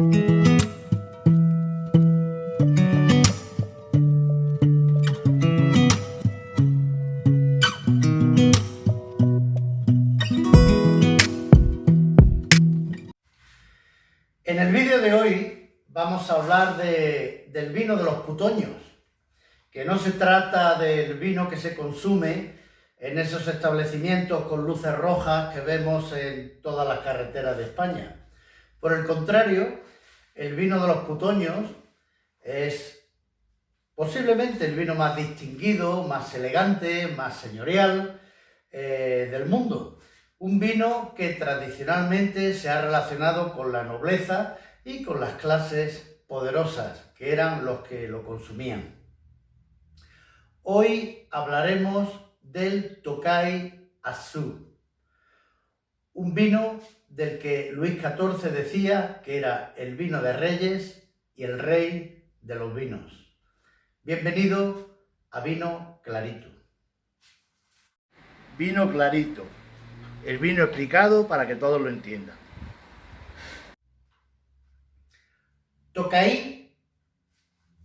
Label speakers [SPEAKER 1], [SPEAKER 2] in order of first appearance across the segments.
[SPEAKER 1] En el vídeo de hoy vamos a hablar del vino de los putoños, que no se trata del vino que se consume en esos establecimientos con luces rojas que vemos en todas las carreteras de España. Por el contrario, el vino de los putoños es posiblemente el vino más distinguido, más elegante, más señorial del mundo. Un vino que tradicionalmente se ha relacionado con la nobleza y con las clases poderosas, que eran los que lo consumían. Hoy hablaremos del Tokay Azu, un vino del que Luis XIV decía que era el vino de reyes y el rey de los vinos. Bienvenido a Vino Clarito. Vino Clarito. El vino explicado para que todos lo entiendan. Tokay,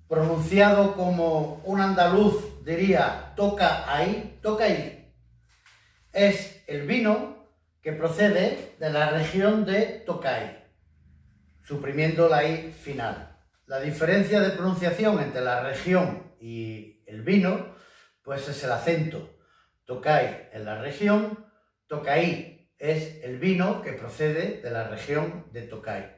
[SPEAKER 1] pronunciado como un andaluz diría toca ahí, es el vino que procede de la región de Tokay, suprimiendo la i final. La diferencia de pronunciación entre la región y el vino, pues es el acento. Tokay en la región, Tokay es el vino que procede de la región de Tokay.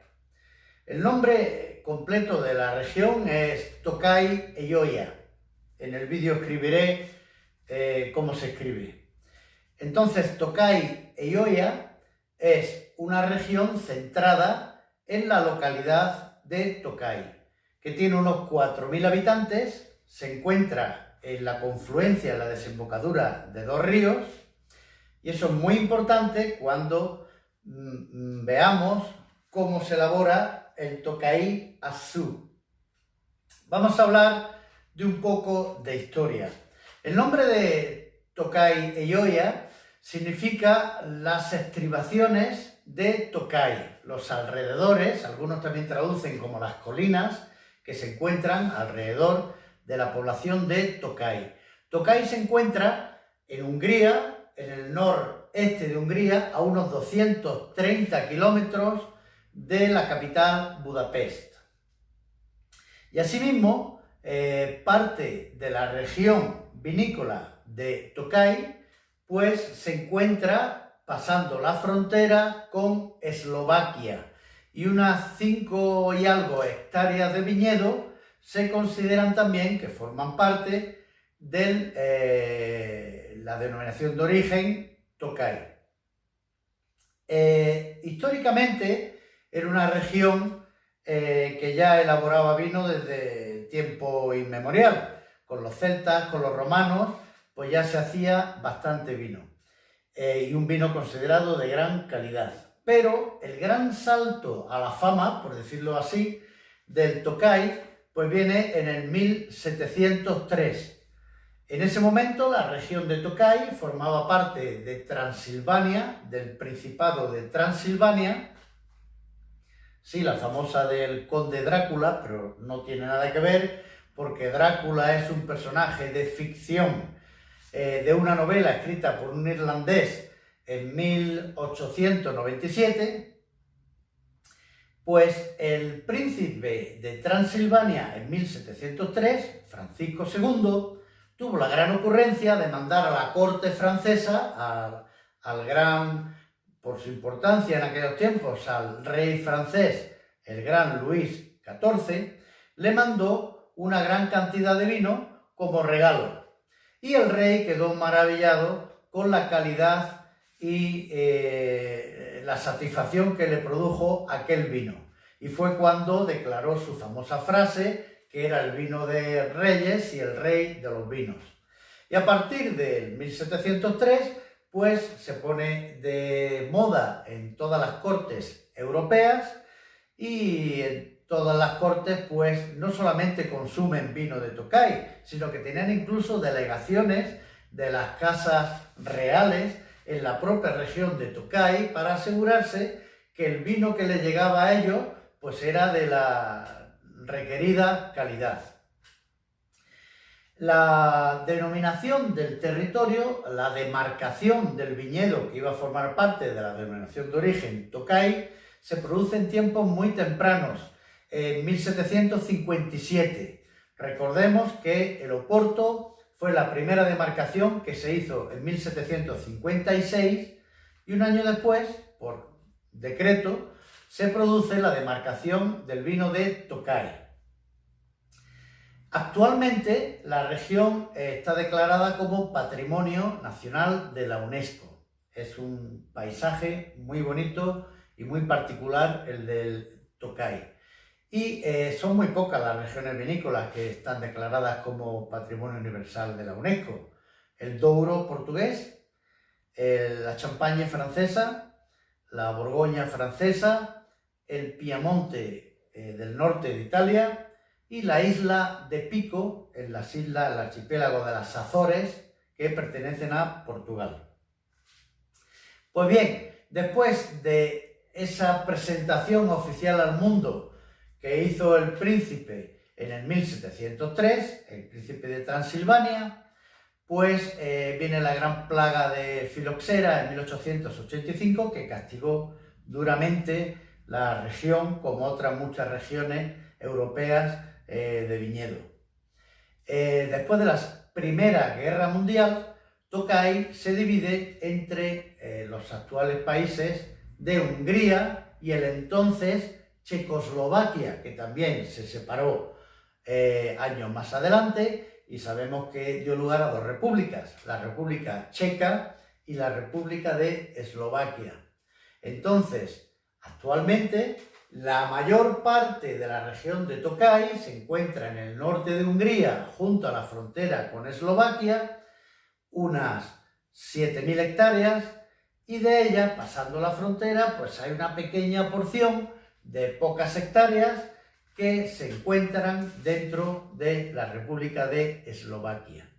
[SPEAKER 1] El nombre completo de la región es Tokay Eyoya. En el vídeo escribiré cómo se escribe. Entonces, Tokay Eyoya es una región centrada en la localidad de Tokay, que tiene unos 4.000 habitantes, se encuentra en la confluencia, en la desembocadura de dos ríos. Y eso es muy importante cuando veamos cómo se elabora el Tokay Azu. Vamos a hablar de un poco de historia. El nombre de Tokay Eyoya significa las estribaciones de Tokay, los alrededores, algunos también traducen como las colinas que se encuentran alrededor de la población de Tokay. Tokay se encuentra en Hungría, en el noreste de Hungría, a unos 230 kilómetros de la capital Budapest. Y asimismo, parte de la región vinícola de Tokay, pues se encuentra pasando la frontera con Eslovaquia, y unas 5 y algo hectáreas de viñedo se consideran también que forman parte de la denominación de origen Tokay. Históricamente era una región que ya elaboraba vino desde tiempo inmemorial. Con los celtas, con los romanos, pues ya se hacía bastante vino. Y un vino considerado de gran calidad. Pero el gran salto a la fama, por decirlo así, del Tokay, pues viene en el 1703. En ese momento la región de Tokay formaba parte de Transilvania, del Principado de Transilvania, sí, la famosa del conde Drácula, pero no tiene nada que ver, porque Drácula es un personaje de ficción de una novela escrita por un irlandés en 1897, pues el príncipe de Transilvania en 1703, Francisco II, tuvo la gran ocurrencia de mandar a la corte francesa, al gran, por su importancia en aquellos tiempos, al rey francés, el gran Luis XIV, le mandó una gran cantidad de vino como regalo. Y el rey quedó maravillado con la calidad y la satisfacción que le produjo aquel vino. Y fue cuando declaró su famosa frase, que era el vino de reyes y el rey de los vinos. Y a partir del 1703, pues se pone de moda en todas las cortes europeas, y en todas las cortes pues no solamente consumen vino de Tokay, sino que tenían incluso delegaciones de las casas reales en la propia región de Tokay para asegurarse que el vino que les llegaba a ellos pues era de la requerida calidad. La denominación del territorio, la demarcación del viñedo que iba a formar parte de la denominación de origen Tokay, se produce en tiempos muy tempranos, en 1757. Recordemos que el Oporto fue la primera demarcación que se hizo en 1756 y un año después, por decreto, se produce la demarcación del vino de Tokay. Actualmente la región está declarada como Patrimonio Nacional de la UNESCO. Es un paisaje muy bonito y muy particular el del Tokay. Y son muy pocas las regiones vinícolas que están declaradas como Patrimonio Universal de la UNESCO. El Douro portugués, la Champagne francesa, la Borgoña francesa, el Piamonte del norte de Italia y la isla de Pico, en las islas, el archipiélago de las Azores, que pertenecen a Portugal. Pues bien, después de esa presentación oficial al mundo que hizo el príncipe en el 1703, el príncipe de Transilvania, pues viene la gran plaga de filoxera en 1885 que castigó duramente la región, como otras muchas regiones europeas de viñedo. Después de la Primera Guerra Mundial, Tokay se divide entre los actuales países de Hungría y el entonces Checoslovaquia, que también se separó años más adelante, y sabemos que dio lugar a dos repúblicas, la República Checa y la República de Eslovaquia. Entonces, actualmente, la mayor parte de la región de Tokay se encuentra en el norte de Hungría, junto a la frontera con Eslovaquia, unas 7.000 hectáreas, y de ella, pasando la frontera, pues hay una pequeña porción de pocas hectáreas que se encuentran dentro de la República de Eslovaquia.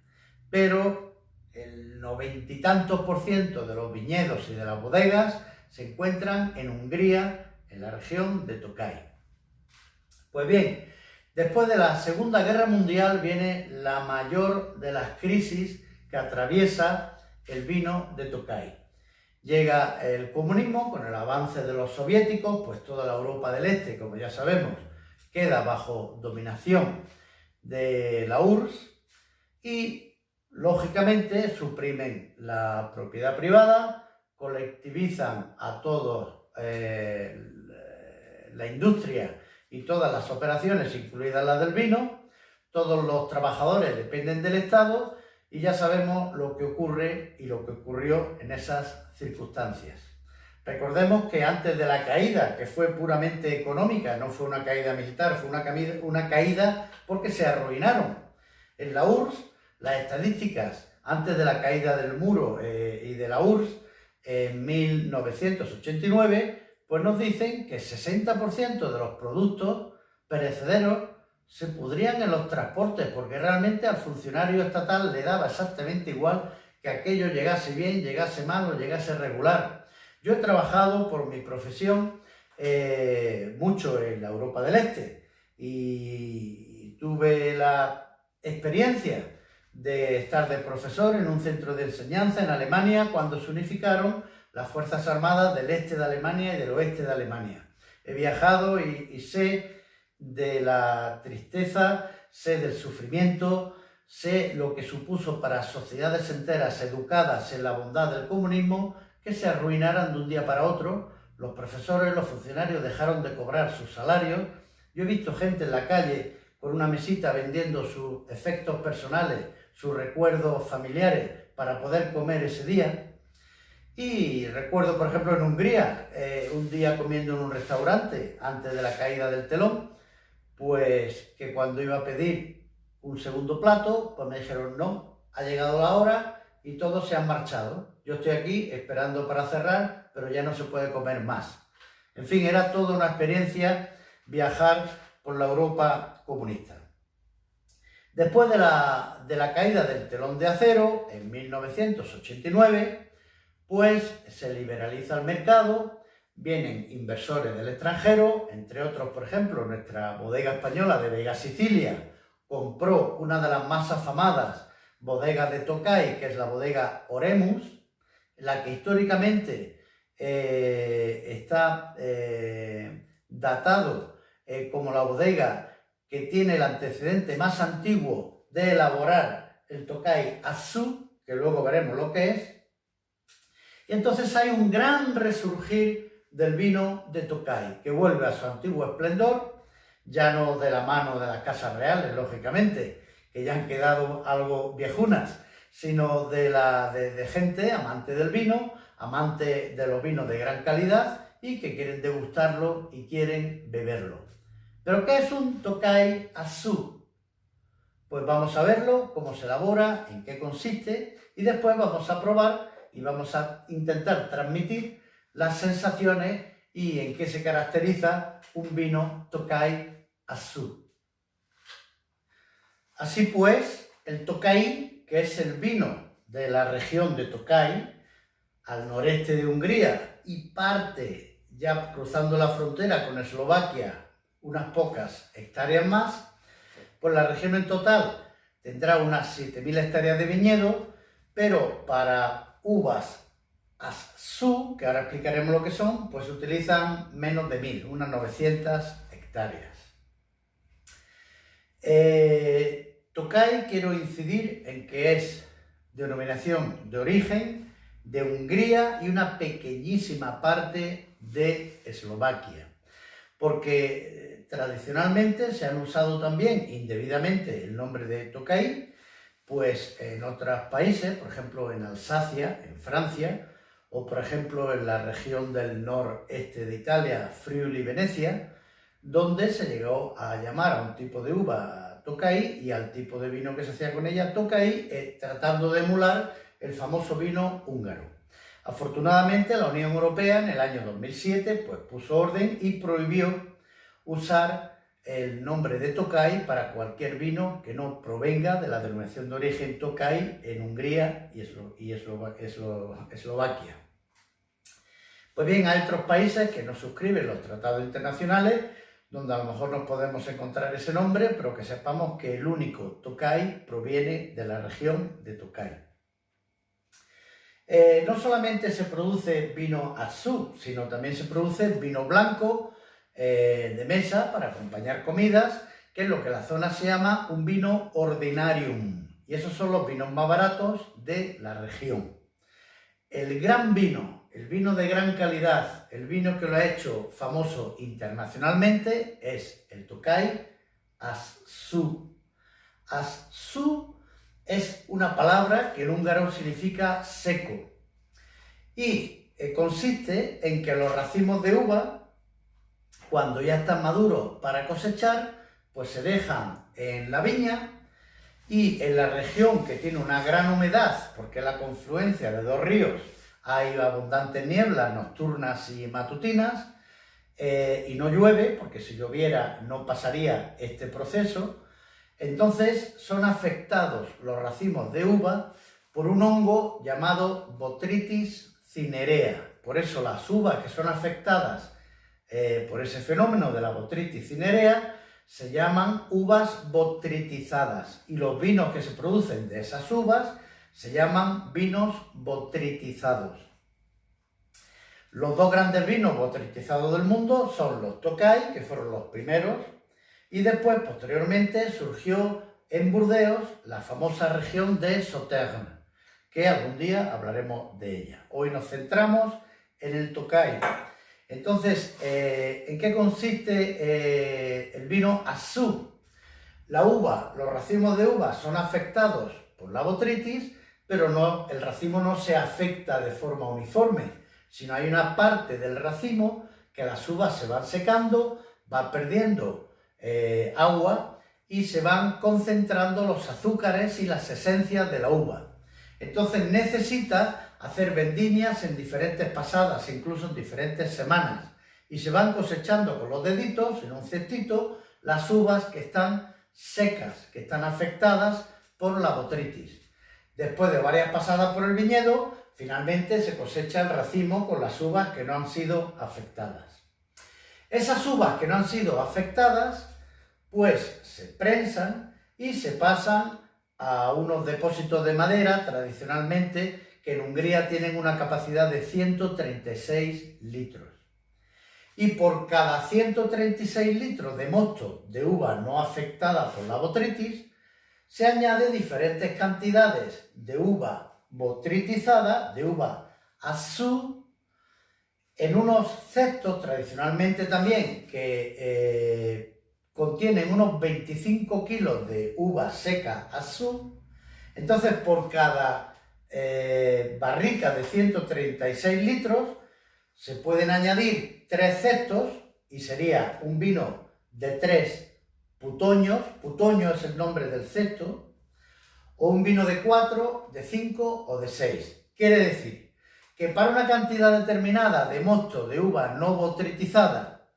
[SPEAKER 1] Pero el 90 y tantos % de los viñedos y de las bodegas se encuentran en Hungría, en la región de Tokay. Pues bien, después de la Segunda Guerra Mundial viene la mayor de las crisis que atraviesa el vino de Tokay. Llega el comunismo con el avance de los soviéticos, pues toda la Europa del Este, como ya sabemos, queda bajo dominación de la URSS y, lógicamente, suprimen la propiedad privada, colectivizan a todos la industria y todas las operaciones, incluidas las del vino, todos los trabajadores dependen del Estado y ya sabemos lo que ocurre y lo que ocurrió en esas circunstancias. Recordemos que antes de la caída, que fue puramente económica, no fue una caída militar, fue una caída porque se arruinaron. En la URSS, las estadísticas antes de la caída del muro y de la URSS en 1989, pues nos dicen que el 60% de los productos perecederos se pudrían en los transportes, porque realmente al funcionario estatal le daba exactamente igual que aquello llegase bien, llegase mal o llegase regular. Yo he trabajado por mi profesión mucho en la Europa del Este y tuve la experiencia de estar de profesor en un centro de enseñanza en Alemania cuando se unificaron las Fuerzas Armadas del este de Alemania y del oeste de Alemania. He viajado y sé de la tristeza, sé del sufrimiento, sé lo que supuso para sociedades enteras educadas en la bondad del comunismo que se arruinaran de un día para otro. Los profesores, los funcionarios dejaron de cobrar sus salarios. Yo he visto gente en la calle con una mesita vendiendo sus efectos personales, sus recuerdos familiares para poder comer ese día. Y recuerdo, por ejemplo, en Hungría, un día comiendo en un restaurante antes de la caída del telón, pues que cuando iba a pedir un segundo plato, pues me dijeron no, ha llegado la hora y todos se han marchado. Yo estoy aquí esperando para cerrar, pero ya no se puede comer más. En fin, era toda una experiencia viajar por la Europa comunista. Después de la caída del telón de acero, en 1989, pues se liberaliza el mercado, vienen inversores del extranjero, entre otros, por ejemplo, nuestra bodega española de Vega Sicilia compró una de las más afamadas bodegas de Tokay, que es la bodega Oremus, la que históricamente está datado como la bodega que tiene el antecedente más antiguo de elaborar el Tokay Azu, que luego veremos lo que es. Y entonces hay un gran resurgir del vino de Tokay, que vuelve a su antiguo esplendor, ya no de la mano de las casas reales, lógicamente, que ya han quedado algo viejunas, sino de gente amante del vino, amante de los vinos de gran calidad y que quieren degustarlo y quieren beberlo. ¿Pero qué es un Tokay Azu? Pues vamos a verlo, cómo se elabora, en qué consiste y después vamos a probar y vamos a intentar transmitir las sensaciones y en qué se caracteriza un vino Tokay Azu. Así pues, el Tokay, que es el vino de la región de Tokay, al noreste de Hungría y parte ya cruzando la frontera con Eslovaquia, unas pocas hectáreas más, pues la región en total tendrá unas 7.000 hectáreas de viñedo, pero para uvas Azu, que ahora explicaremos lo que son, pues se utilizan menos de 1.000, unas 900 hectáreas. Tokay, quiero incidir en que es denominación de origen de Hungría y una pequeñísima parte de Eslovaquia, porque tradicionalmente se han usado también indebidamente el nombre de Tokay, pues en otros países, por ejemplo en Alsacia, en Francia, o por ejemplo en la región del noreste de Italia, Friuli-Venecia, donde se llegó a llamar a un tipo de uva Tokay y al tipo de vino que se hacía con ella Tokay, tratando de emular el famoso vino húngaro. Afortunadamente la Unión Europea en el año 2007 pues, puso orden y prohibió usar el nombre de Tokay para cualquier vino que no provenga de la denominación de origen Tokay en Hungría y Eslovaquia. Pues bien, hay otros países que no suscriben los tratados internacionales donde a lo mejor nos podemos encontrar ese nombre, pero que sepamos que el único Tokay proviene de la región de Tokay. No solamente se produce vino Azu, sino también se produce vino blanco de mesa para acompañar comidas, que es lo que la zona se llama un vino ordinarium. Y esos son los vinos más baratos de la región. El gran vino, el vino de gran calidad, el vino que lo ha hecho famoso internacionalmente es el Tokay Azu. Azu es una palabra que en húngaro significa seco y consiste en que los racimos de uva, cuando ya están maduros para cosechar, pues se dejan en la viña y en la región que tiene una gran humedad, porque es la confluencia de dos ríos, hay abundantes nieblas nocturnas y matutinas y no llueve, porque si lloviera no pasaría este proceso. Entonces son afectados los racimos de uva por un hongo llamado Botrytis cinerea. Por eso las uvas que son afectadas por ese fenómeno de la Botrytis cinerea se llaman uvas botritizadas y los vinos que se producen de esas uvas se llaman vinos botritizados. Los dos grandes vinos botritizados del mundo son los Tokay, que fueron los primeros, y después, posteriormente, surgió en Burdeos la famosa región de Sauternes, que algún día hablaremos de ella. Hoy nos centramos en el Tokay. Entonces, ¿en qué consiste el vino Azu? La uva, los racimos de uva son afectados por la botritis, pero el racimo no se afecta de forma uniforme, sino hay una parte del racimo que las uvas se van secando, va perdiendo agua y se van concentrando los azúcares y las esencias de la uva. Entonces necesita hacer vendimias en diferentes pasadas, incluso en diferentes semanas, y se van cosechando con los deditos en un cestito las uvas que están secas, que están afectadas por la botritis. Después de varias pasadas por el viñedo, finalmente se cosecha el racimo con las uvas que no han sido afectadas. Esas uvas que no han sido afectadas, pues se prensan y se pasan a unos depósitos de madera, tradicionalmente, que en Hungría tienen una capacidad de 136 litros. Y por cada 136 litros de mosto de uva no afectada por la botrytis, se añade diferentes cantidades de uva botrytizada, de uva Assú, en unos cestos tradicionalmente también que contienen unos 25 kilos de uva seca Assú. Entonces, por cada barrica de 136 litros se pueden añadir 3 cestos y sería un vino de 3 putoños, putoño es el nombre del cesto, o un vino de 4, de 5 o de 6. Quiere decir que para una cantidad determinada de mosto de uva no botrytizada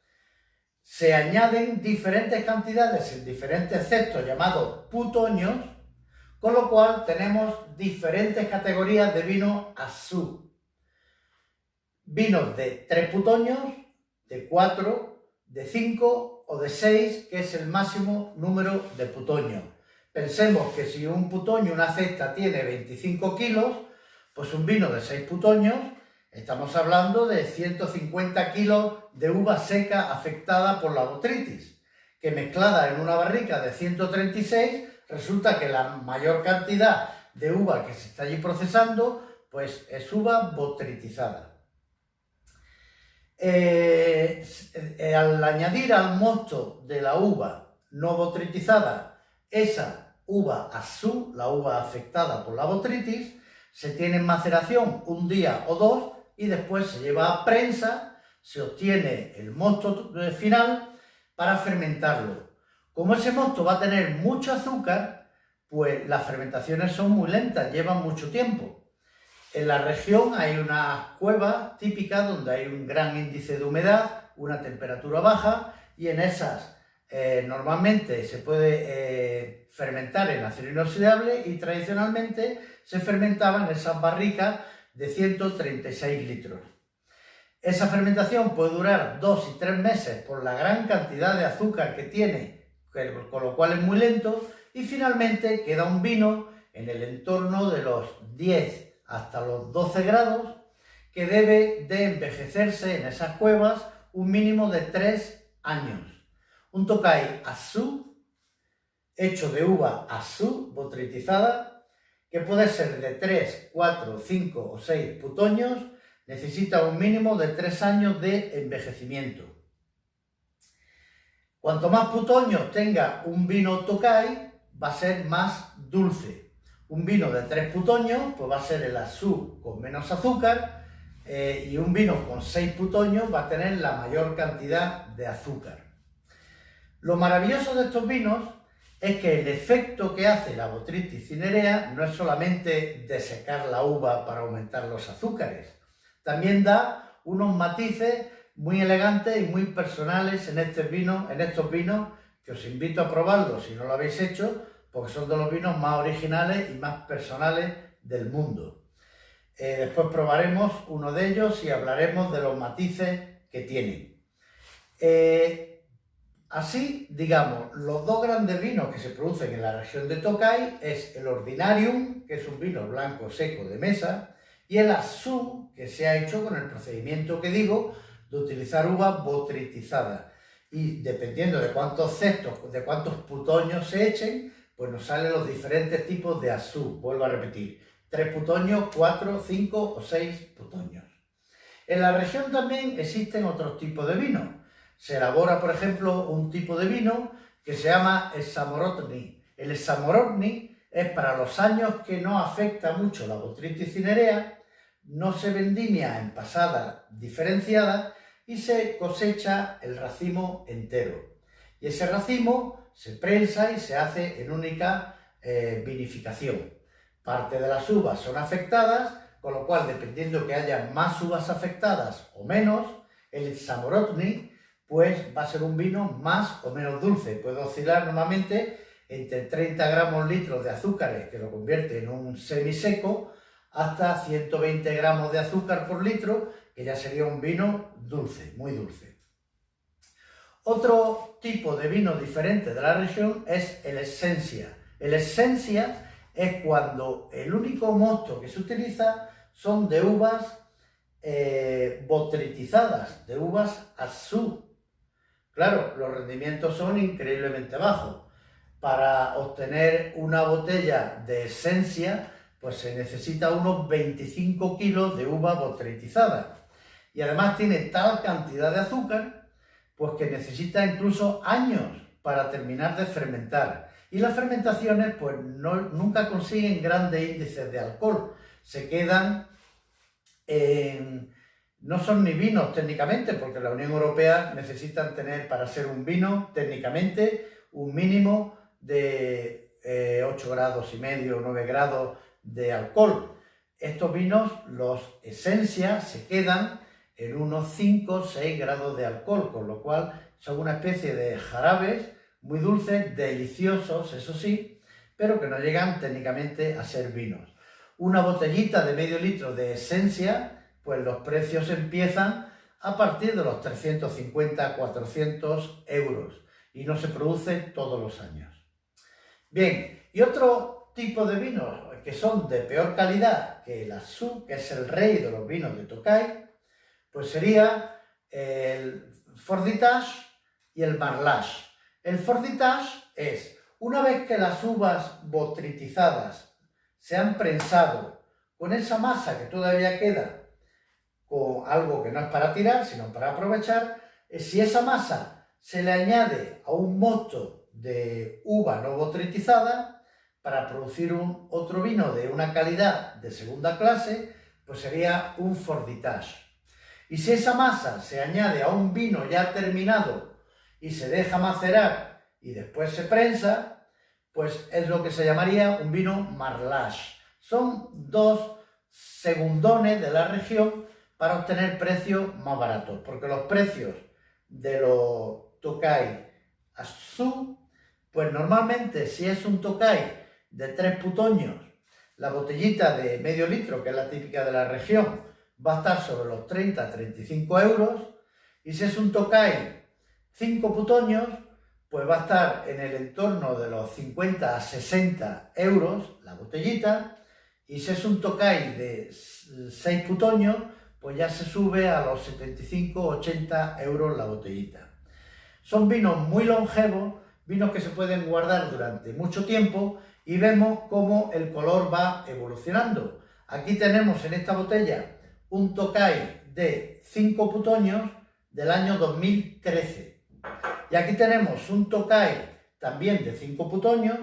[SPEAKER 1] se añaden diferentes cantidades en diferentes cestos llamados putoños, con lo cual tenemos diferentes categorías de vino Assú. Vinos de 3 putoños, de 4, de 5 o de 6, que es el máximo número de putoños. Pensemos que si un putoño, una cesta, tiene 25 kilos, pues un vino de 6 putoños, estamos hablando de 150 kilos de uva seca afectada por la botrytis, que mezclada en una barrica de 136, resulta que la mayor cantidad de uva que se está allí procesando, pues es uva botrytizada. Al añadir al mosto de la uva no botrytizada esa uva Assú, la uva afectada por la botrytis, se tiene en maceración un día o dos y después se lleva a prensa, se obtiene el mosto final para fermentarlo. Como ese mosto va a tener mucho azúcar, pues las fermentaciones son muy lentas, llevan mucho tiempo. En la región hay unas cuevas típicas donde hay un gran índice de humedad, una temperatura baja, y en esas normalmente se puede fermentar en acero inoxidable y tradicionalmente se fermentaban en esas barricas de 136 litros. Esa fermentación puede durar 2 y 3 meses por la gran cantidad de azúcar que tiene, con lo cual es muy lento, y finalmente queda un vino en el entorno de los 10 hasta los 12 grados, que debe de envejecerse en esas cuevas un mínimo de 3 años. Un Tokay Assú, hecho de uva Assú botrytizada, que puede ser de 3, 4, 5 o 6 putoños, necesita un mínimo de 3 años de envejecimiento. Cuanto más putoños tenga un vino Tokay, va a ser más dulce. Un vino de 3 putoños, pues va a ser el Assú con menos azúcar, y un vino con 6 putoños va a tener la mayor cantidad de azúcar. Lo maravilloso de estos vinos es que el efecto que hace la botrytis cinerea no es solamente desecar la uva para aumentar los azúcares, también da unos matices muy elegantes y muy personales en estos vinos, que os invito a probarlos si no lo habéis hecho, porque son de los vinos más originales y más personales del mundo. Después probaremos uno de ellos y hablaremos de los matices que tienen. Así, digamos, los dos grandes vinos que se producen en la región de Tokay es el Ordinarium, que es un vino blanco seco de mesa, y el Assú, que se ha hecho con el procedimiento que digo de utilizar uva botrytizada. Y dependiendo de cuántos cestos, de cuántos putoños se echen, pues nos salen los diferentes tipos de Assú. Vuelvo a repetir, 3 putoños, 4, 5 o 6 putoños. En la región también existen otros tipos de vinos. Se elabora, por ejemplo, un tipo de vino que se llama el Samorodni. El Samorodni es para los años que no afecta mucho la botrytis cinerea, no se vendimia en pasada diferenciada y se cosecha el racimo entero. Y ese racimo se prensa y se hace en única vinificación. Parte de las uvas son afectadas, con lo cual, dependiendo que haya más uvas afectadas o menos, el Samorodni pues va a ser un vino más o menos dulce. Puede oscilar normalmente entre 30 gramos litros de azúcares, que lo convierte en un semiseco, hasta 120 gramos de azúcar por litro, que ya sería un vino dulce, muy dulce. Otro tipo de vino diferente de la región es el Essencia. El Essencia es cuando el único mosto que se utiliza son de uvas botritizadas, de uvas Assú. Claro, los rendimientos son increíblemente bajos. Para obtener una botella de Essencia, pues se necesita unos 25 kilos de uva botritizada. Y además tiene tal cantidad de azúcar, pues que necesita incluso años para terminar de fermentar. Y las fermentaciones, pues nunca consiguen grandes índices de alcohol. Se quedan no son ni vinos técnicamente, porque la Unión Europea necesitan tener para ser un vino técnicamente un mínimo de 8 grados y medio, 9 grados de alcohol. Estos vinos, los Essencia, se quedan en unos 5 o 6 grados de alcohol, con lo cual son una especie de jarabes muy dulces, deliciosos, eso sí, pero que no llegan técnicamente a ser vinos. Una botellita de medio litro de Essencia, pues los precios empiezan a partir de los 350 400 euros y no se produce todos los años. Bien, y otro tipo de vinos que son de peor calidad que el Assú, que es el rey de los vinos de Tokay, pues sería el Forditage y el Marlage. El Forditage es, una vez que las uvas botritizadas se han prensado con esa masa que todavía queda, con algo que no es para tirar, sino para aprovechar, si esa masa se le añade a un mosto de uva no botritizada, para producir otro vino de una calidad de segunda clase, pues sería un Forditage. Y si esa masa se añade a un vino ya terminado y se deja macerar y después se prensa, pues es lo que se llamaría un vino Marlage. Son dos segundones de la región para obtener precios más baratos, porque los precios de los Tokay Assú, pues normalmente si es un Tokay de 3 putoños, la botellita de medio litro, que es la típica de la región, va a estar sobre los 30 a 35 euros, y si es un Tokay 5 putoños, pues va a estar en el entorno de los 50 a 60 euros la botellita, y si es un Tokay de 6 putoños, pues ya se sube a los 75-80 euros la botellita. Son vinos muy longevos, vinos que se pueden guardar durante mucho tiempo y vemos cómo el color va evolucionando. Aquí tenemos en esta botella un Tokay de 5 putoños del año 2013. Y aquí tenemos un Tokay también de 5 putoños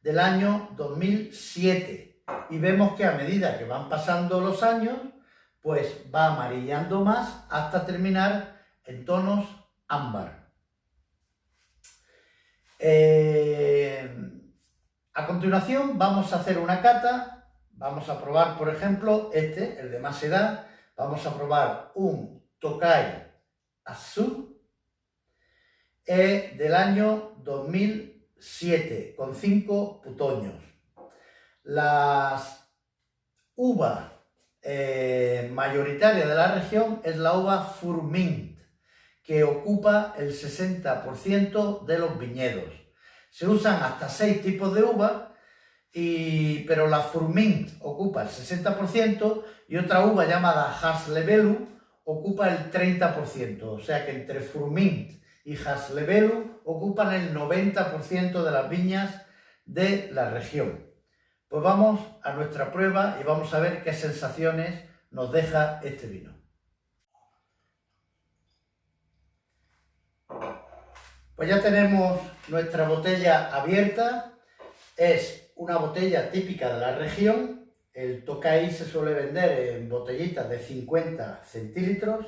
[SPEAKER 1] del año 2007. Y vemos que a medida que van pasando los años, pues va amarillando más hasta terminar en tonos ámbar. A continuación vamos a hacer una cata, vamos a probar por ejemplo el de más edad, vamos a probar un Tokay Assú del año 2007 con 5 putoños. Las uvas mayoritaria de la región es la uva Furmint, que ocupa el 60% de los viñedos. Se usan hasta 6 tipos de uva, pero la Furmint ocupa el 60% y otra uva llamada Haslebelu ocupa el 30%. O sea que entre Furmint y Haslebelu ocupan el 90% de las viñas de la región. Pues vamos a nuestra prueba y vamos a ver qué sensaciones nos deja este vino. Pues ya tenemos nuestra botella abierta. Es una botella típica de la región. El Tokay se suele vender en botellitas de 50 centilitros.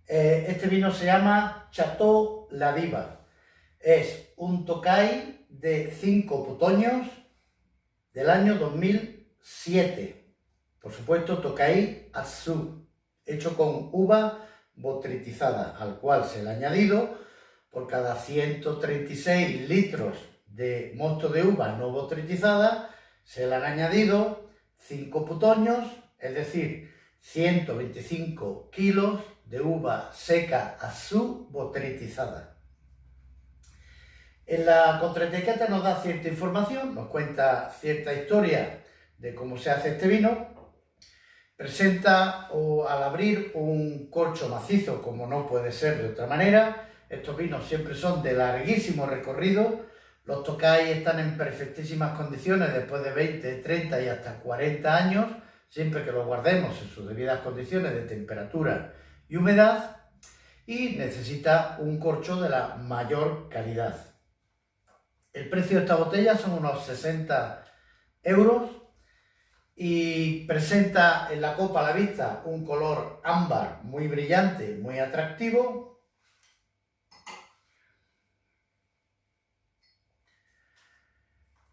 [SPEAKER 1] Este vino se llama Chateau La Diva. Es un Tokay de 5 putoños del año 2007. Por supuesto, Tokay Assú, hecho con uva botritizada, al cual se le ha añadido por cada 136 litros de mosto de uva no botritizada, Se le han añadido 5 putoños, es decir, 125 kilos de uva seca azul botrytizada. En la contraetiqueta nos da cierta información, nos cuenta cierta historia de cómo se hace este vino. Presenta al abrir un corcho macizo, como no puede ser de otra manera. Estos vinos siempre son de larguísimo recorrido. Los Tokai están en perfectísimas condiciones después de 20, 30 y hasta 40 años, siempre que los guardemos en sus debidas condiciones de temperatura y humedad, y necesita un corcho de la mayor calidad. El precio de esta botella son unos 60 euros y presenta en la copa a la vista un color ámbar muy brillante, muy atractivo.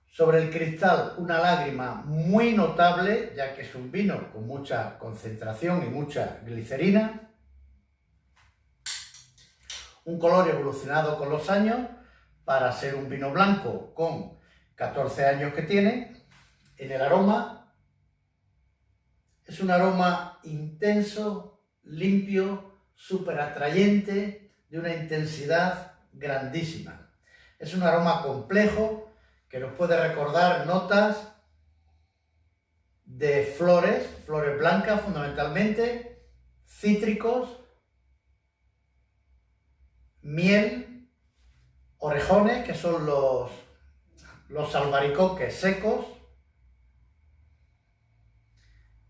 [SPEAKER 1] Sobre el cristal una lágrima muy notable, ya que es un vino con mucha concentración y mucha glicerina. Un color evolucionado con los años para ser un vino blanco con 14 años que tiene. En el aroma es un aroma intenso, limpio, súper atrayente, de una intensidad grandísima. Es un aroma complejo que nos puede recordar notas de flores blancas fundamentalmente, cítricos, miel, orejones, que son los albaricoques secos.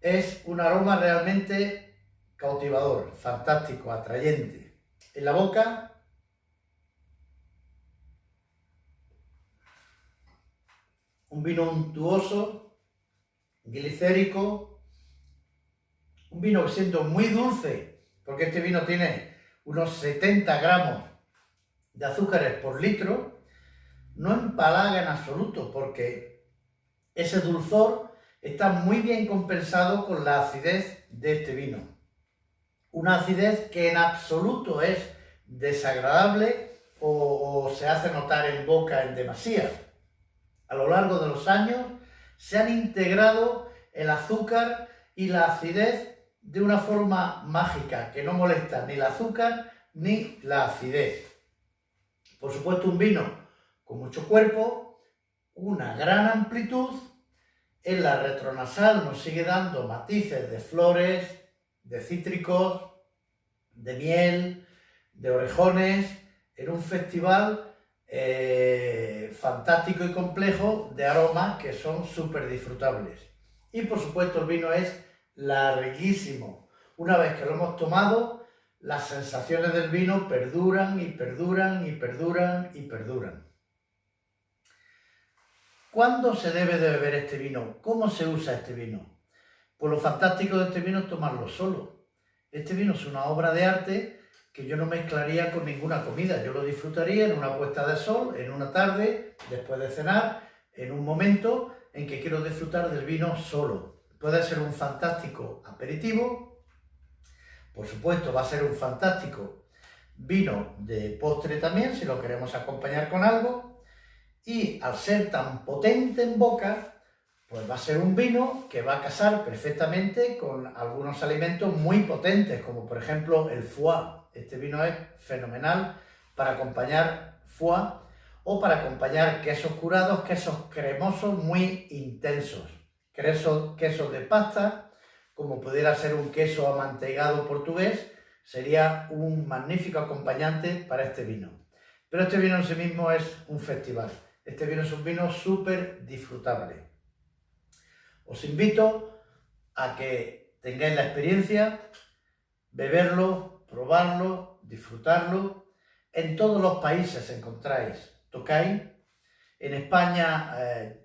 [SPEAKER 1] Es un aroma realmente cautivador, fantástico, atrayente. En la boca, un vino untuoso, glicérico, un vino que siento muy dulce, porque este vino tiene unos 70 gramos de azúcares por litro. No empalaga en absoluto, porque ese dulzor está muy bien compensado con la acidez de este vino. Una acidez que en absoluto es desagradable o se hace notar en boca en demasía. A lo largo de los años se han integrado el azúcar y la acidez de una forma mágica, que no molesta ni el azúcar ni la acidez. Por supuesto, un vino con mucho cuerpo, una gran amplitud. En la retronasal nos sigue dando matices de flores, de cítricos, de miel, de orejones, en un festival fantástico y complejo de aromas que son súper disfrutables. Y por supuesto el vino es larguísimo. Una vez que lo hemos tomado, las sensaciones del vino perduran y perduran y perduran y perduran. ¿Cuándo se debe de beber este vino? ¿Cómo se usa este vino? Pues lo fantástico de este vino es tomarlo solo. Este vino es una obra de arte que yo no mezclaría con ninguna comida. Yo lo disfrutaría en una puesta de sol, en una tarde, después de cenar, en un momento en que quiero disfrutar del vino solo. Puede ser un fantástico aperitivo. Por supuesto, va a ser un fantástico vino de postre también, si lo queremos acompañar con algo. Y al ser tan potente en boca, pues va a ser un vino que va a casar perfectamente con algunos alimentos muy potentes, como por ejemplo el foie. Este vino es fenomenal para acompañar foie o para acompañar quesos curados, quesos cremosos muy intensos. Quesos de pasta, como pudiera ser un queso amanteigado portugués, sería un magnífico acompañante para este vino. Pero este vino en sí mismo es un festival. Este vino es un vino súper disfrutable. Os invito a que tengáis la experiencia, beberlo, probarlo, disfrutarlo. En todos los países encontráis Tokai. En España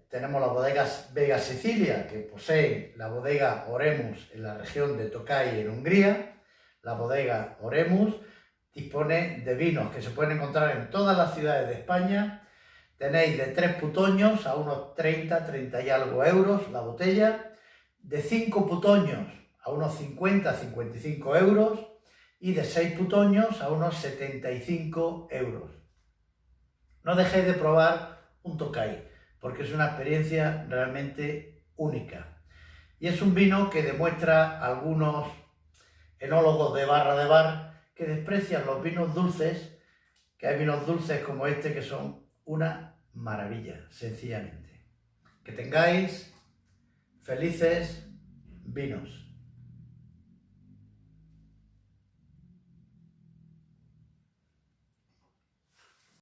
[SPEAKER 1] tenemos las bodegas Vega Sicilia, que poseen la bodega Oremus en la región de Tokai, en Hungría. La bodega Oremus dispone de vinos que se pueden encontrar en todas las ciudades de España. Tenéis de 3 putoños a unos 30 y algo euros la botella, de 5 putoños a unos 50-55 euros y de 6 putoños a unos 75 euros. No dejéis de probar un Tokai. porque es una experiencia realmente única. Y es un vino que demuestra a algunos enólogos de barra de bar que desprecian los vinos dulces, que hay vinos dulces como este que son una maravilla, sencillamente. Que tengáis felices vinos.